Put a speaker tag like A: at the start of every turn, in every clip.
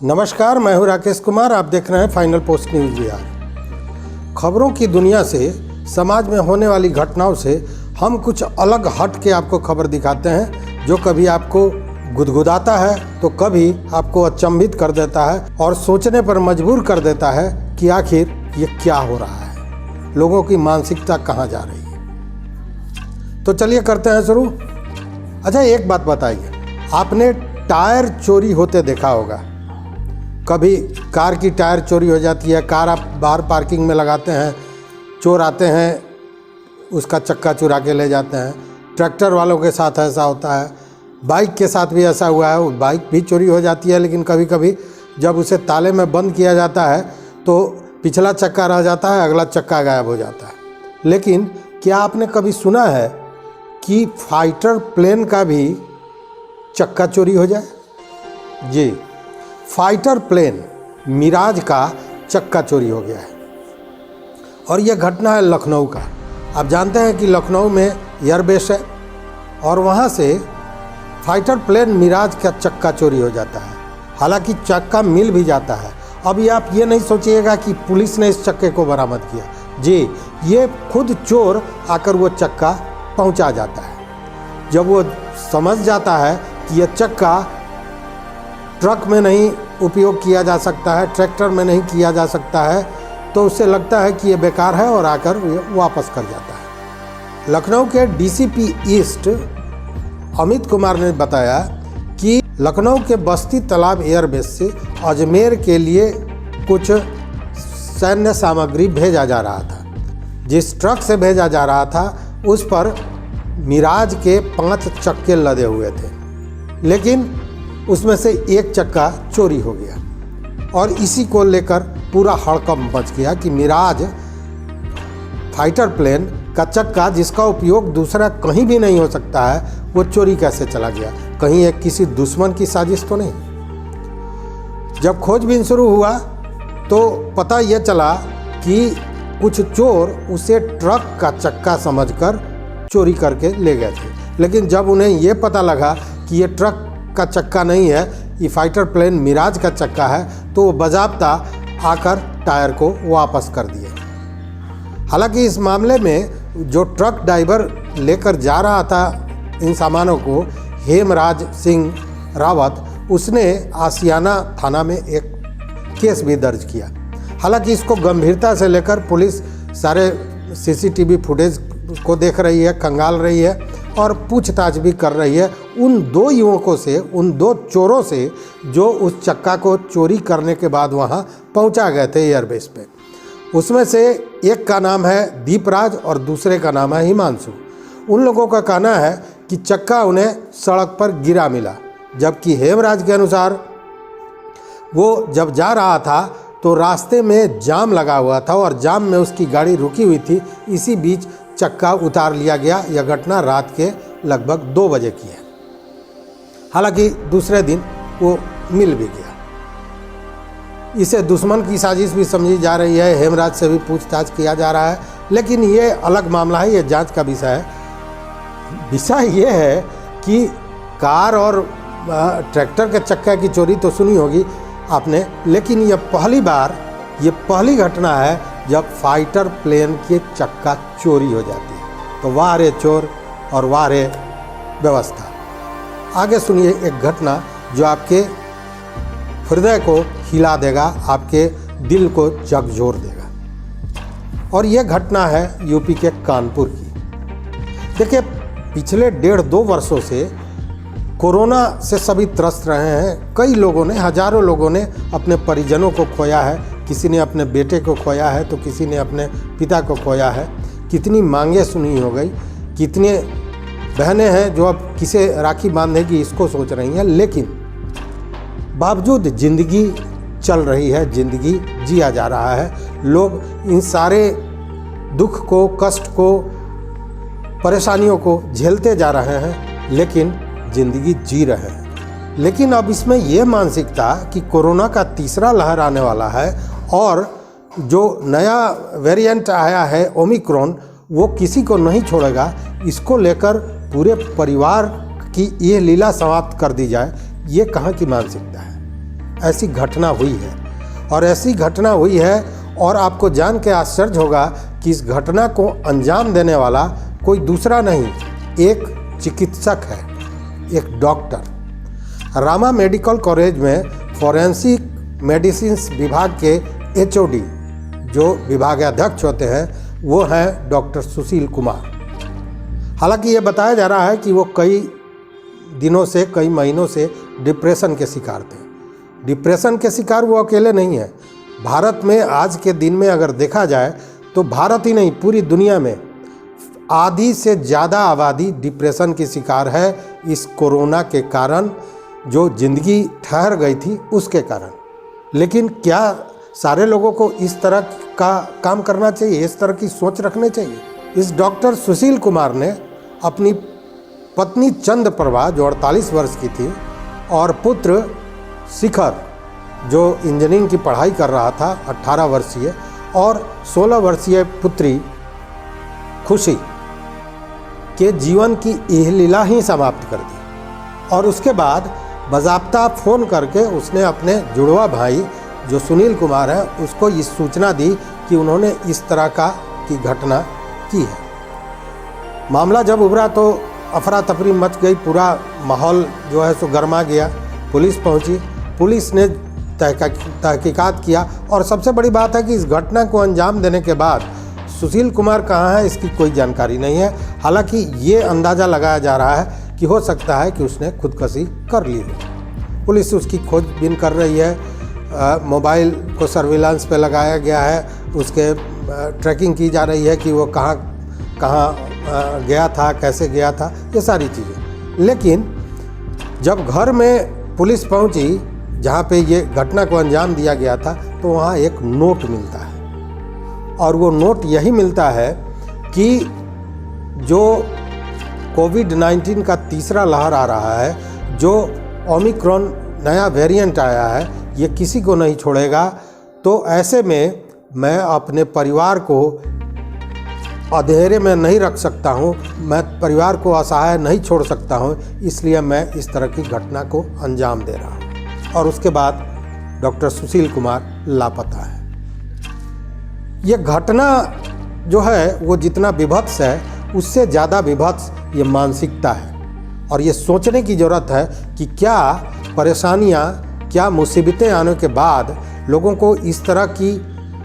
A: नमस्कार, मैं हूं राकेश कुमार। आप देख रहे हैं फाइनल पोस्ट न्यूज़ बिहार। खबरों की दुनिया से, समाज में होने वाली घटनाओं से हम कुछ अलग हट के आपको खबर दिखाते हैं, जो कभी आपको गुदगुदाता है तो कभी आपको अचंभित कर देता है और सोचने पर मजबूर कर देता है कि आखिर ये क्या हो रहा है, लोगों की मानसिकता कहाँ जा रही है। तो चलिए करते हैं शुरू। अच्छा, एक बात बताइए, आपने टायर चोरी होते देखा होगा। कभी कार की टायर चोरी हो जाती है, कार आप बाहर पार्किंग में लगाते हैं, चोर आते हैं, उसका चक्का चुरा के ले जाते हैं। ट्रैक्टर वालों के साथ ऐसा होता है, बाइक के साथ भी ऐसा हुआ है। वो बाइक भी चोरी हो जाती है, लेकिन कभी कभी जब उसे ताले में बंद किया जाता है तो पिछला चक्का रह जाता है, अगला चक्का गायब हो जाता है। लेकिन क्या आपने कभी सुना है कि फाइटर प्लेन का भी चक्का चोरी हो जाए? जी, फाइटर प्लेन मिराज का चक्का चोरी हो गया है। और यह घटना है लखनऊ का। आप जानते हैं कि लखनऊ में एयरबेस है और वहाँ से फाइटर प्लेन मिराज का चक्का चोरी हो जाता है। हालांकि चक्का मिल भी जाता है। अभी आप ये नहीं सोचिएगा कि पुलिस ने इस चक्के को बरामद किया। जी, ये खुद चोर आकर वो चक्का पहुँचा जाता है। जब वो समझ जाता है कि यह चक्का ट्रक में नहीं उपयोग किया जा सकता है, ट्रैक्टर में नहीं किया जा सकता है, तो उसे लगता है कि ये बेकार है और आकर वापस कर जाता है। लखनऊ के डीसीपी ईस्ट अमित कुमार ने बताया कि लखनऊ के बस्ती तालाब एयरबेस से अजमेर के लिए कुछ सैन्य सामग्री भेजा जा रहा था। जिस ट्रक से भेजा जा रहा था उस पर मिराज के 5 चक्के लदे हुए थे, लेकिन उसमें से एक चक्का चोरी हो गया और इसी को लेकर पूरा हड़कंप मच गया कि मिराज फाइटर प्लेन का चक्का, जिसका उपयोग दूसरा कहीं भी नहीं हो सकता है, वो चोरी कैसे चला गया। कहीं एक किसी दुश्मन की साजिश तो नहीं। जब खोजबीन शुरू हुआ तो पता यह चला कि कुछ चोर उसे ट्रक का चक्का समझकर चोरी करके ले गए थे। लेकिन जब उन्हें यह पता लगा कि ये ट्रक का चक्का नहीं है, ये फाइटर प्लेन मिराज का चक्का है, तो वो बाज़ाब्ता आकर टायर को वापस कर दिए। हालांकि इस मामले में जो ट्रक ड्राइवर लेकर जा रहा था इन सामानों को, हेमराज सिंह रावत, उसने आशियाना थाना में एक केस भी दर्ज किया। हालांकि इसको गंभीरता से लेकर पुलिस सारे सीसीटीवी फुटेज को देख रही है, खंगाल रही है और पूछताछ भी कर रही है उन 2 युवकों से, उन 2 चोरों से जो उस चक्का को चोरी करने के बाद वहां पहुंचा गए थे एयरबेस पे। उसमें से एक का नाम है दीपराज और दूसरे का नाम है हिमांशु। उन लोगों का कहना है कि चक्का उन्हें सड़क पर गिरा मिला, जबकि हेमराज के अनुसार वो जब जा रहा था तो रास्ते में जाम लगा हुआ था और जाम में उसकी गाड़ी रुकी हुई थी। इसी बीच चक्का उतार लिया गया। यह घटना रात के लगभग 2 बजे की है। हालांकि दूसरे दिन वो मिल भी गया। इसे दुश्मन की साजिश भी समझी जा रही है। हेमराज से भी पूछताछ किया जा रहा है, लेकिन ये अलग मामला है, ये जांच का विषय है। विषय ये है कि कार और ट्रैक्टर के चक्के की चोरी तो सुनी होगी आपने, लेकिन ये पहली घटना है जब फाइटर प्लेन के चक्का चोरी हो जाती है। तो वाह रे चोर और वाह रे व्यवस्था। आगे सुनिए एक घटना जो आपके हृदय को हिला देगा, आपके दिल को झकझोर देगा। और ये घटना है यूपी के कानपुर की। देखिए, पिछले 1.5-2 वर्षों से कोरोना से सभी त्रस्त रहे हैं। कई लोगों ने, हजारों लोगों ने अपने परिजनों को खोया है। किसी ने अपने बेटे को खोया है तो किसी ने अपने पिता को खोया है। कितनी मांगें सुनी हो गई, कितने बहनें हैं जो अब किसे राखी बांधेगी इसको सोच रही हैं। लेकिन बावजूद ज़िंदगी चल रही है, ज़िंदगी जिया जा रहा है। लोग इन सारे दुख को, कष्ट को, परेशानियों को झेलते जा रहे हैं, लेकिन ज़िंदगी जी रहे हैं। लेकिन अब इसमें यह मानसिकता कि कोरोना का तीसरा लहर आने वाला है और जो नया वेरिएंट आया है ओमिक्रॉन, वो किसी को नहीं छोड़ेगा। इसको लेकर पूरे परिवार की ये लीला समाप्त कर दी जाए, ये कहाँ की मानसिकता है। ऐसी घटना हुई है। और ऐसी घटना हुई है और आपको जान के आश्चर्य होगा कि इस घटना को अंजाम देने वाला कोई दूसरा नहीं, एक चिकित्सक है, एक डॉक्टर। रामा मेडिकल कॉलेज में फॉरेंसिक मेडिसिन विभाग के HOD जो विभागाध्यक्ष होते हैं वो हैं डॉक्टर सुशील कुमार। हालांकि ये बताया जा रहा है कि वो कई दिनों से, कई महीनों से डिप्रेशन के शिकार थे। डिप्रेशन के शिकार वो अकेले नहीं हैं। भारत में आज के दिन में अगर देखा जाए तो भारत ही नहीं, पूरी दुनिया में आधी से ज़्यादा आबादी डिप्रेशन की शिकार है इस कोरोना के कारण, जो ज़िंदगी ठहर गई थी उसके कारण। लेकिन क्या सारे लोगों को इस तरह का काम करना चाहिए, इस तरह की सोच रखनी चाहिए? इस डॉक्टर सुशील कुमार ने अपनी पत्नी चंद्रप्रभा जो 48 वर्ष की थी और पुत्र शिखर जो इंजीनियरिंग की पढ़ाई कर रहा था 18 वर्षीय, और 16 वर्षीय पुत्री खुशी के जीवन की यह लीला ही समाप्त कर दी। और उसके बाद बाज़ाब्ता फ़ोन करके उसने अपने जुड़वा भाई जो सुनील कुमार है उसको इस सूचना दी कि उन्होंने इस तरह की घटना की है। मामला जब उभरा तो अफरा तफरी मच गई, पूरा माहौल जो है सो गर्मा गया। पुलिस पहुंची, पुलिस ने तहकीकात किया और सबसे बड़ी बात है कि इस घटना को अंजाम देने के बाद सुशील कुमार कहाँ है इसकी कोई जानकारी नहीं है। हालांकि ये अंदाज़ा लगाया जा रहा है कि हो सकता है कि उसने खुदकुशी कर ली हो। पुलिस उसकी खोजबीन कर रही है, मोबाइल को सर्विलांस पे लगाया गया है, उसके ट्रैकिंग की जा रही है कि वो कहाँ गया था, कैसे गया था, ये सारी चीज़ें। लेकिन जब घर में पुलिस पहुंची जहाँ पे ये घटना को अंजाम दिया गया था तो वहाँ एक नोट मिलता है, और वो नोट यही मिलता है कि जो कोविड-19 का तीसरा लहर आ रहा है, जो ओमिक्रॉन नया वेरिएंट आया है, ये किसी को नहीं छोड़ेगा। तो ऐसे में मैं अपने परिवार को अंधेरे में नहीं रख सकता हूँ, मैं परिवार को असहाय नहीं छोड़ सकता हूँ, इसलिए मैं इस तरह की घटना को अंजाम दे रहा हूँ। और उसके बाद डॉक्टर सुशील कुमार लापता है। ये घटना जो है वो जितना विभत्स है उससे ज़्यादा विभत्स ये मानसिकता है। और ये सोचने की ज़रूरत है कि क्या परेशानियाँ, क्या मुसीबतें आने के बाद लोगों को इस तरह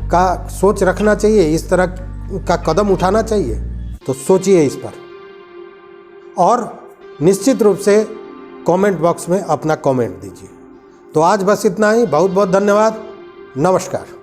A: का सोच रखना चाहिए, इस तरह का कदम उठाना चाहिए। तो सोचिए इस पर, और निश्चित रूप से कमेंट बॉक्स में अपना कमेंट दीजिए। तो आज बस इतना ही। बहुत बहुत धन्यवाद। नमस्कार।